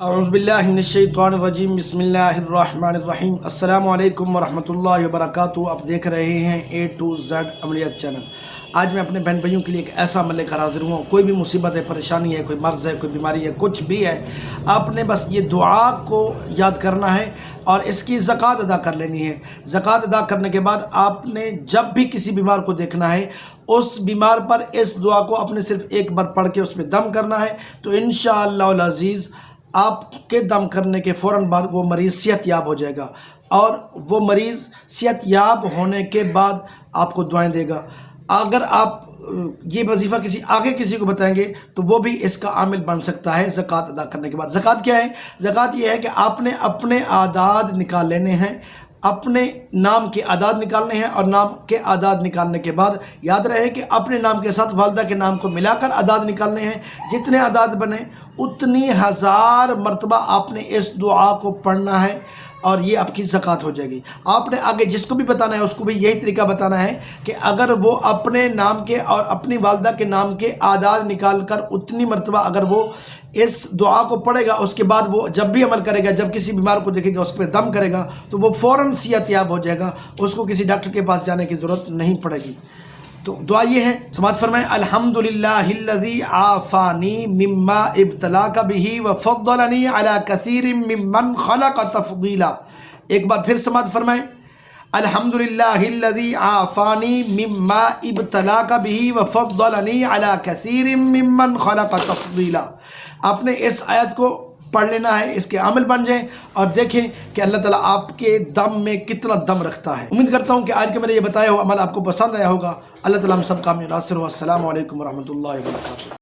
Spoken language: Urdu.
اعوذ باللہ من الشیطان الرجیم بسم اللہ الرحمن الرحیم السلام علیکم ورحمۃ اللہ وبرکاتہ۔ آپ دیکھ رہے ہیں A to Z عملیات چینل۔ آج میں اپنے بہن بھائیوں کے لیے ایک ایسا عمل لے کر حاضر ہوں۔ کوئی بھی مصیبت ہے، پریشانی ہے، کوئی مرض ہے، کوئی بیماری ہے، کچھ بھی ہے، آپ نے بس یہ دعا کو یاد کرنا ہے اور اس کی زکوٰۃ ادا کر لینی ہے۔ زکوٰۃ ادا کرنے کے بعد آپ نے جب بھی کسی بیمار کو دیکھنا ہے، اس بیمار پر اس دعا کو اپنے صرف ایک بار پڑھ کے اس پہ دم کرنا ہے، تو انشاءاللہ العزیز آپ کے دم کرنے کے فوراً بعد وہ مریض صحت یاب ہو جائے گا، اور وہ مریض صحت یاب ہونے کے بعد آپ کو دعائیں دے گا۔ اگر آپ یہ وظیفہ کسی کو بتائیں گے تو وہ بھی اس کا عامل بن سکتا ہے زکوٰۃ ادا کرنے کے بعد۔ زکوٰۃ کیا ہے؟ زکوٰۃ یہ ہے کہ آپ نے اپنے اعداد نکال لینے ہیں، اپنے نام کے اعداد نکالنے ہیں، اور نام کے اعداد نکالنے کے بعد یاد رہے کہ اپنے نام کے ساتھ والدہ کے نام کو ملا کر اعداد نکالنے ہیں۔ جتنے اعداد بنے اتنی 1000 مرتبہ آپ نے اس دعا کو پڑھنا ہے، اور یہ آپ کی زکوٰۃ ہو جائے گی۔ آپ نے آگے جس کو بھی بتانا ہے اس کو بھی یہی طریقہ بتانا ہے کہ اگر وہ اپنے نام کے اور اپنی والدہ کے نام کے اعداد نکال کر اتنی مرتبہ اگر وہ اس دعا کو پڑھے گا، اس کے بعد وہ جب بھی عمل کرے گا، جب کسی بیمار کو دیکھے گا، اس پہ دم کرے گا، تو وہ فوراً صحت یاب ہو جائے گا، اس کو کسی ڈاکٹر کے پاس جانے کی ضرورت نہیں پڑے گی۔ تو دعا یہ ہے، سماعت فرمائیں: الحمدللہ الذی عافانی مما ابتلاک بہ وفضلنی علی کثیر ممن خلق تفضیلا۔ ایک بار پھر سماعت فرمائیں: الحمدللہ الذی عافانی مما ابتلاک بہ وفضلنی علی کثیر ممن خلق تفضیلا۔ آپ نے اس آیت کو پڑھ لینا ہے، اس کے عامل بن جائیں اور دیکھیں کہ اللہ تعالیٰ آپ کے دم میں کتنا دم رکھتا ہے۔ امید کرتا ہوں کہ آج کے میرے یہ بتایا ہوا عمل آپ کو پسند آیا ہوگا۔ اللہ تعالیٰ ہم سب کا ناصر ہو۔ السلام علیکم ورحمۃ اللہ وبرکاتہ۔